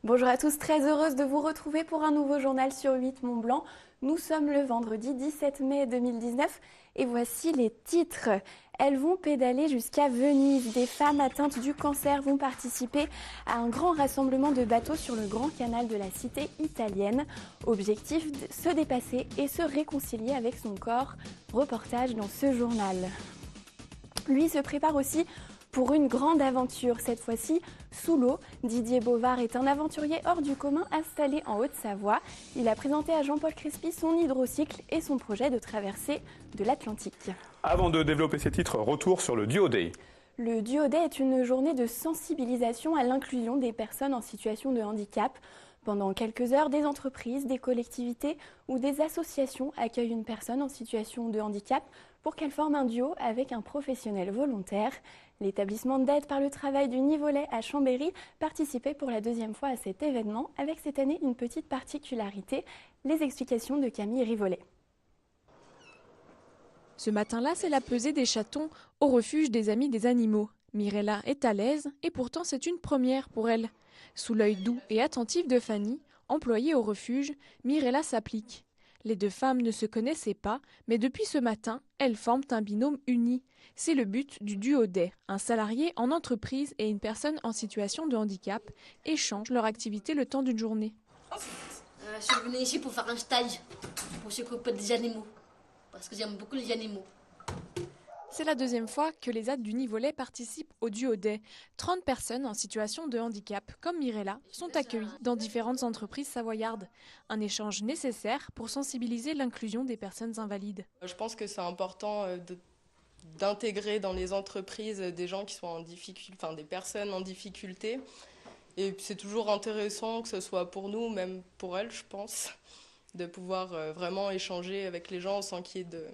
Bonjour à tous, très heureuse de vous retrouver pour un nouveau journal sur 8 Mont Blanc. Nous sommes le vendredi 17 mai 2019 et voici les titres. Elles vont pédaler jusqu'à Venise. Des femmes atteintes du cancer vont participer à un grand rassemblement de bateaux sur le grand canal de la cité italienne. Objectif, se dépasser et se réconcilier avec son corps. Reportage dans ce journal. Lui se prépare aussi pour une grande aventure, cette fois-ci sous l'eau. Didier Bovard est un aventurier hors du commun installé en Haute-Savoie. Il a présenté à Jean-Paul Crespi son hydrocycle et son projet de traversée de l'Atlantique. Avant de développer ces titres, retour sur le Duo Day. Le Duo Day est une journée de sensibilisation à l'inclusion des personnes en situation de handicap. Pendant quelques heures, des entreprises, des collectivités ou des associations accueillent une personne en situation de handicap pour qu'elle forme un duo avec un professionnel volontaire. L'établissement d'aide par le travail du Nivolet à Chambéry participait pour la deuxième fois à cet événement avec cette année une petite particularité, les explications de Camille Rivolet. Ce matin-là, c'est la pesée des chatons au refuge des Amis des Animaux. Mirella est à l'aise et pourtant c'est une première pour elle. Sous l'œil doux et attentif de Fanny, employée au refuge, Mirella s'applique. Les deux femmes ne se connaissaient pas, mais depuis ce matin, elles forment un binôme uni. C'est le but du Duo Day. Un salarié en entreprise et une personne en situation de handicap échangent leur activité le temps d'une journée. Je suis venue ici pour faire un stage, pour s'occuper des animaux, parce que j'aime beaucoup les animaux. C'est la deuxième fois que les AD du Nivolet participent au Duo Day. 30 personnes en situation de handicap, comme Mirella, sont accueillies dans différentes entreprises savoyardes. Un échange nécessaire pour sensibiliser l'inclusion des personnes invalides. Je pense que c'est important d'intégrer dans les entreprises des gens qui sont en difficulté, enfin des personnes en difficulté. Et c'est toujours intéressant, que ce soit pour nous, même pour elles, je pense, de pouvoir vraiment échanger avec les gens sans qu'il y ait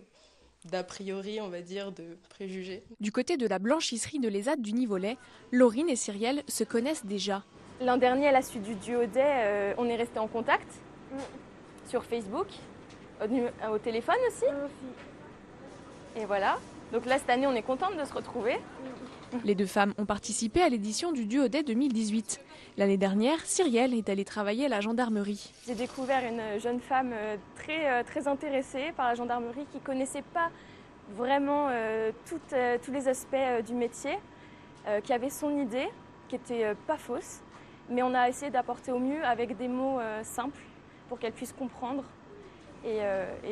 d'a priori, on va dire, de préjugés. Du côté de la blanchisserie de l'ESAT du Nivolet, Laurine et Cyrielle se connaissent déjà. L'an dernier, à la suite du Duo Day, on est resté en contact sur Facebook, au téléphone aussi. Et voilà. Donc là, cette année, on est contente de se retrouver. Les deux femmes ont participé à l'édition du Duo Day 2018. L'année dernière, Cyrielle est allée travailler à la gendarmerie. J'ai découvert une jeune femme très intéressée par la gendarmerie qui ne connaissait pas vraiment tous les aspects du métier, qui avait son idée, qui n'était pas fausse. Mais on a essayé d'apporter au mieux avec des mots simples pour qu'elle puisse comprendre. Et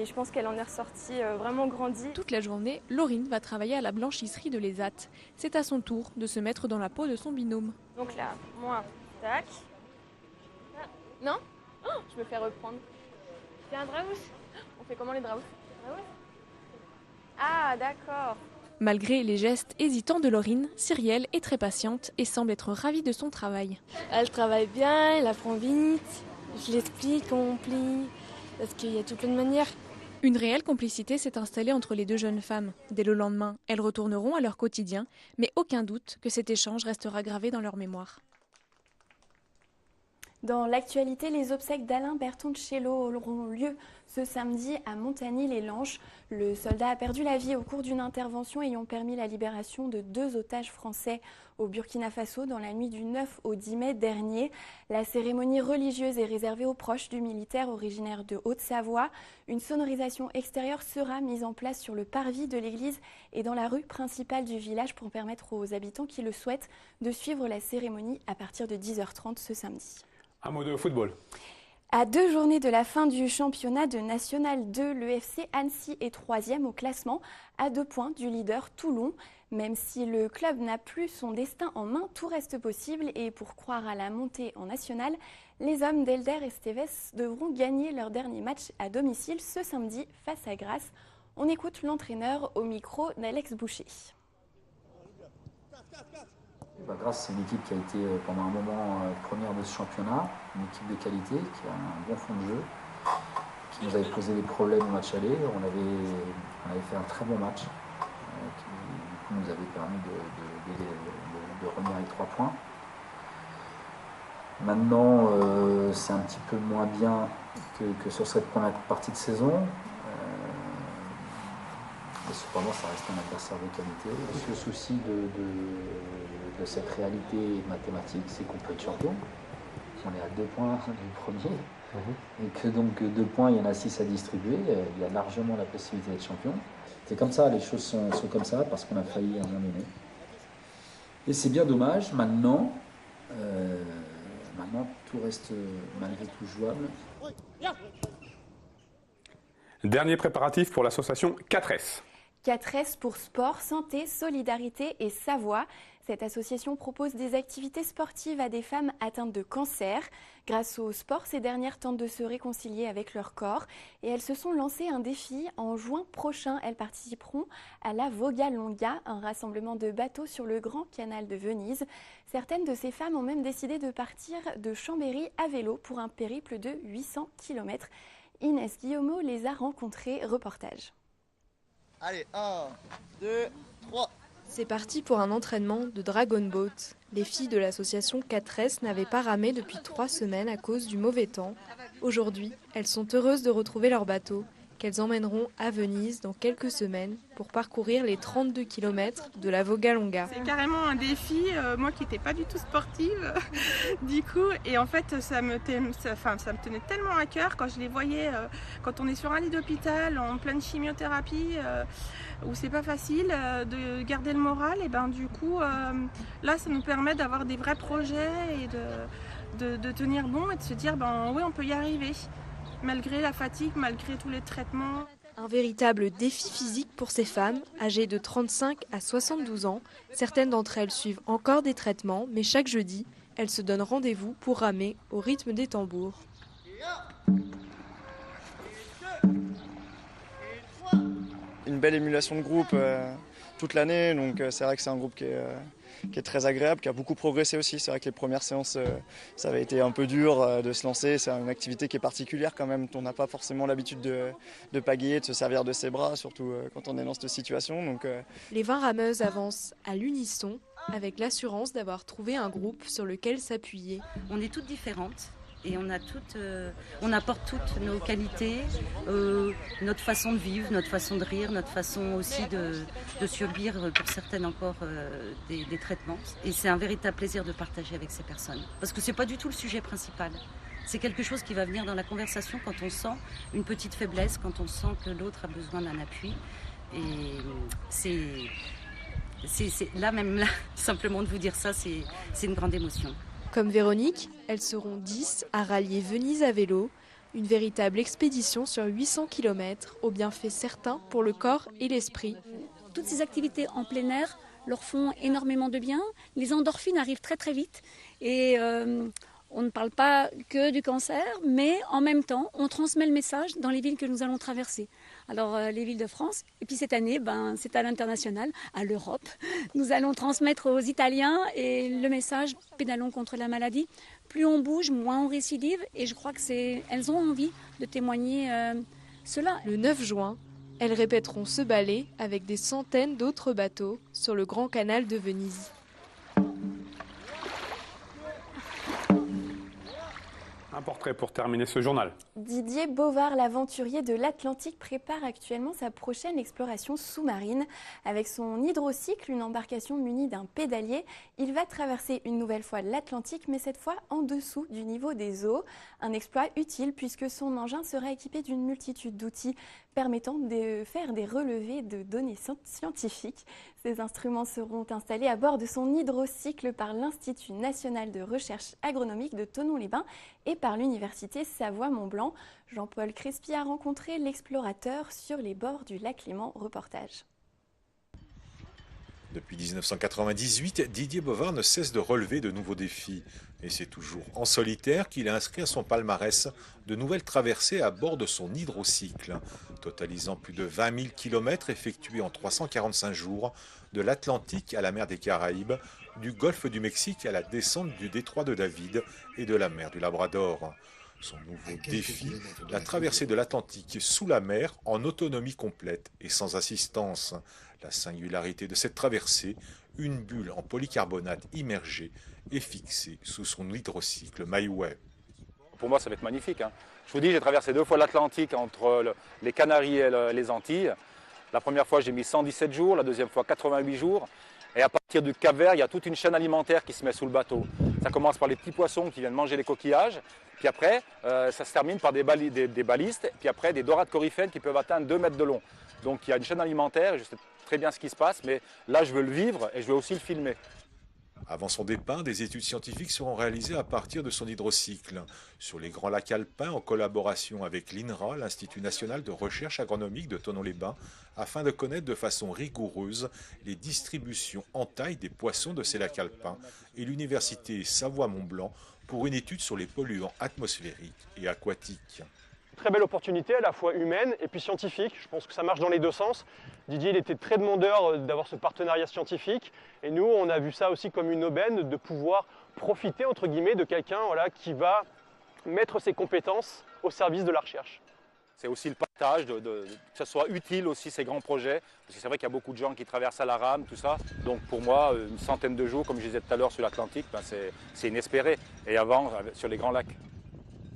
je pense qu'elle en est ressortie vraiment grandie. Toute la journée, Laurine va travailler à la blanchisserie de l'ESAT. C'est à son tour de se mettre dans la peau de son binôme. Donc là, moi, tac. Non ? Oh, je me fais reprendre. C'est un draous. On fait comment les draous ? Ah, d'accord. Malgré les gestes hésitants de Laurine, Cyrielle est très patiente et semble être ravie de son travail. Elle travaille bien, elle apprend vite. Je l'explique, on plie. Parce qu'il y a tout plein de manières. Une réelle complicité s'est installée entre les deux jeunes femmes. Dès le lendemain, elles retourneront à leur quotidien, mais aucun doute que cet échange restera gravé dans leur mémoire. Dans l'actualité, les obsèques d'Alain Bertoncello auront lieu ce samedi à Montagny-les-Lanches. Le soldat a perdu la vie au cours d'une intervention ayant permis la libération de 2 otages français au Burkina Faso dans la nuit du 9 au 10 mai dernier. La cérémonie religieuse est réservée aux proches du militaire originaire de Haute-Savoie. Une sonorisation extérieure sera mise en place sur le parvis de l'église et dans la rue principale du village pour permettre aux habitants qui le souhaitent de suivre la cérémonie à partir de 10h30 ce samedi. Un mot de football. À 2 journées de la fin du championnat de National 2, le FC Annecy est 3e au classement, à 2 points du leader Toulon. Même si le club n'a plus son destin en main, tout reste possible et pour croire à la montée en National, les hommes d'Elder Esteves devront gagner leur dernier match à domicile ce samedi face à Grasse. On écoute l'entraîneur au micro d'Alex Boucher. Grasse, c'est une équipe qui a été pendant un moment première de ce championnat, une équipe de qualité, qui a un bon fond de jeu, qui nous avait posé des problèmes au match aller. On avait fait un très bon match, qui du coup, nous avait permis de revenir avec 3 points. Maintenant, c'est un petit peu moins bien que sur cette première partie de saison. Mais cependant, ça reste un adversaire de qualité. Le souci de cette réalité mathématique, c'est qu'on peut être champion. on est à 2 points du premier, et que donc 2 points, il y en a 6 à distribuer, il y a largement la possibilité d'être champion. C'est comme ça, les choses sont comme ça, parce qu'on a failli à un moment donné. Et c'est bien dommage, maintenant, tout reste malgré tout jouable. Dernier préparatif pour l'association 4S. 4S pour sport, santé, solidarité et Savoie. Cette association propose des activités sportives à des femmes atteintes de cancer. Grâce au sport, ces dernières tentent de se réconcilier avec leur corps et elles se sont lancées un défi. En juin prochain, elles participeront à la Voga Longa, un rassemblement de bateaux sur le Grand Canal de Venise. Certaines de ces femmes ont même décidé de partir de Chambéry à vélo pour un périple de 800 km. Inès Guillaumeau les a rencontrées. Reportage. Allez, 1, 2, 3. C'est parti pour un entraînement de Dragon Boat. Les filles de l'association 4S n'avaient pas ramé depuis 3 semaines à cause du mauvais temps. Aujourd'hui, elles sont heureuses de retrouver leur bateau, qu'elles emmèneront à Venise dans quelques semaines pour parcourir les 32 km de la Voga Longa. C'est carrément un défi, moi qui n'étais pas du tout sportive, du coup, et en fait ça me tenait tellement à cœur quand je les voyais, quand on est sur un lit d'hôpital, en pleine chimiothérapie, où c'est pas facile de garder le moral, et ben du coup, là ça nous permet d'avoir des vrais projets et de tenir bon et de se dire, ben oui on peut y arriver. Malgré la fatigue, malgré tous les traitements. Un véritable défi physique pour ces femmes, âgées de 35 à 72 ans. Certaines d'entre elles suivent encore des traitements, mais chaque jeudi, elles se donnent rendez-vous pour ramer au rythme des tambours. Une belle émulation de groupe toute l'année, donc c'est vrai que c'est un groupe qui est très agréable, qui a beaucoup progressé aussi. C'est vrai que les premières séances, ça avait été un peu dur de se lancer. C'est une activité qui est particulière quand même. On n'a pas forcément l'habitude de pagayer, de se servir de ses bras, surtout quand on est dans cette situation. Donc, Les 20 rameuses avancent à l'unisson, avec l'assurance d'avoir trouvé un groupe sur lequel s'appuyer. On est toutes différentes. Et on apporte toutes nos qualités, notre façon de vivre, notre façon de rire, notre façon aussi de subir pour certaines encore des traitements. Et c'est un véritable plaisir de partager avec ces personnes. Parce que ce n'est pas du tout le sujet principal. C'est quelque chose qui va venir dans la conversation quand on sent une petite faiblesse, quand on sent que l'autre a besoin d'un appui. Et c'est là, simplement de vous dire ça, c'est une grande émotion. Comme Véronique, elles seront 10 à rallier Venise à vélo, une véritable expédition sur 800 km aux bienfaits certains pour le corps et l'esprit. Toutes ces activités en plein air leur font énormément de bien. Les endorphines arrivent très très vite et on ne parle pas que du cancer, mais en même temps, on transmet le message dans les villes que nous allons traverser. Alors les villes de France, et puis cette année, c'est à l'international, à l'Europe. Nous allons transmettre aux Italiens et le message « Pédalons contre la maladie ». Plus on bouge, moins on récidive, et je crois qu'elles ont envie de témoigner cela. Le 9 juin, elles répéteront ce ballet avec des centaines d'autres bateaux sur le Grand Canal de Venise. Un portrait pour terminer ce journal. Didier Bovard, l'aventurier de l'Atlantique, prépare actuellement sa prochaine exploration sous-marine. Avec son hydrocycle, une embarcation munie d'un pédalier, il va traverser une nouvelle fois l'Atlantique, mais cette fois en dessous du niveau des eaux. Un exploit utile puisque son engin sera équipé d'une multitude d'outils permettant de faire des relevés de données scientifiques. Ces instruments seront installés à bord de son hydrocycle par l'Institut national de recherche agronomique de Thonon-les-Bains et par l'Université Savoie-Mont-Blanc. Jean-Paul Crespi a rencontré l'explorateur sur les bords du lac Léman. Reportage. Depuis 1998, Didier Bovard ne cesse de relever de nouveaux défis. Et c'est toujours en solitaire qu'il a inscrit à son palmarès de nouvelles traversées à bord de son hydrocycle, totalisant plus de 20 000 km effectués en 345 jours, de l'Atlantique à la mer des Caraïbes, du golfe du Mexique à la descente du détroit de David et de la mer du Labrador. Son nouveau défi, la traversée de l'Atlantique sous la mer en autonomie complète et sans assistance. La singularité de cette traversée, une bulle en polycarbonate immergée et fixée sous son hydrocycle MyWay. Pour moi, ça va être magnifique. Je vous dis, j'ai traversé 2 fois l'Atlantique entre les Canaries et les Antilles. La première fois, j'ai mis 117 jours, la deuxième fois 88 jours. Et à partir du Cap-Vert, il y a toute une chaîne alimentaire qui se met sous le bateau. Ça commence par les petits poissons qui viennent manger les coquillages. Puis après, ça se termine par des balistes. Puis après, des dorades coryphènes qui peuvent atteindre 2 mètres de long. Donc il y a une chaîne alimentaire. Je sais très bien ce qui se passe. Mais là, je veux le vivre et je veux aussi le filmer. Avant son départ, des études scientifiques seront réalisées à partir de son hydrocycle sur les grands lacs alpins en collaboration avec l'INRA, l'Institut national de recherche agronomique de Thonon-les-Bains, afin de connaître de façon rigoureuse les distributions en taille des poissons de ces lacs alpins, et l'Université Savoie-Mont-Blanc pour une étude sur les polluants atmosphériques et aquatiques. Très belle opportunité, à la fois humaine et puis scientifique. Je pense que ça marche dans les deux sens. Didier, il était très demandeur d'avoir ce partenariat scientifique. Et nous, on a vu ça aussi comme une aubaine de pouvoir profiter, entre guillemets, de quelqu'un qui va mettre ses compétences au service de la recherche. C'est aussi le partage, que ce soit utile aussi ces grands projets. Parce que c'est vrai qu'il y a beaucoup de gens qui traversent à la rame, tout ça. Donc pour moi, une centaine de jours, comme je disais tout à l'heure sur l'Atlantique, c'est inespéré. Et avant, sur les grands lacs.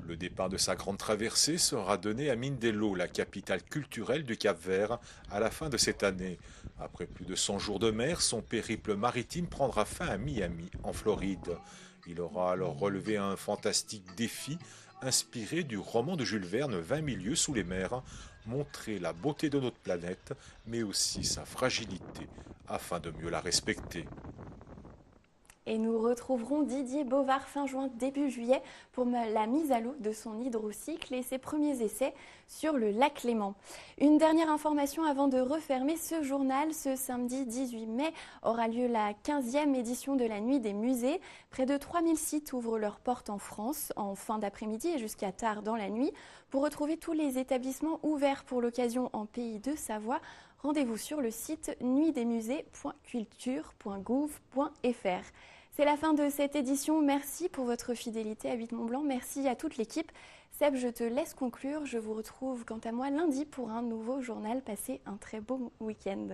Le départ de sa grande traversée sera donné à Mindelo, la capitale culturelle du Cap-Vert, à la fin de cette année. Après plus de 100 jours de mer, son périple maritime prendra fin à Miami, en Floride. Il aura alors relevé un fantastique défi inspiré du roman de Jules Verne 20 000 lieues sous les mers, montrer la beauté de notre planète, mais aussi sa fragilité, afin de mieux la respecter. Et nous retrouverons Didier Bovard fin juin, début juillet pour la mise à l'eau de son hydrocycle et ses premiers essais sur le lac Léman. Une dernière information avant de refermer ce journal. Ce samedi 18 mai aura lieu la 15e édition de la Nuit des musées. Près de 3000 sites ouvrent leurs portes en France en fin d'après-midi et jusqu'à tard dans la nuit. Pour retrouver tous les établissements ouverts pour l'occasion en Pays de Savoie, rendez-vous sur le site nuitdesmusées.culture.gouv.fr. C'est la fin de cette édition. Merci pour votre fidélité à 8 Mont-Blanc. Merci à toute l'équipe. Seb, je te laisse conclure. Je vous retrouve quant à moi lundi pour un nouveau journal. Passez un très beau week-end.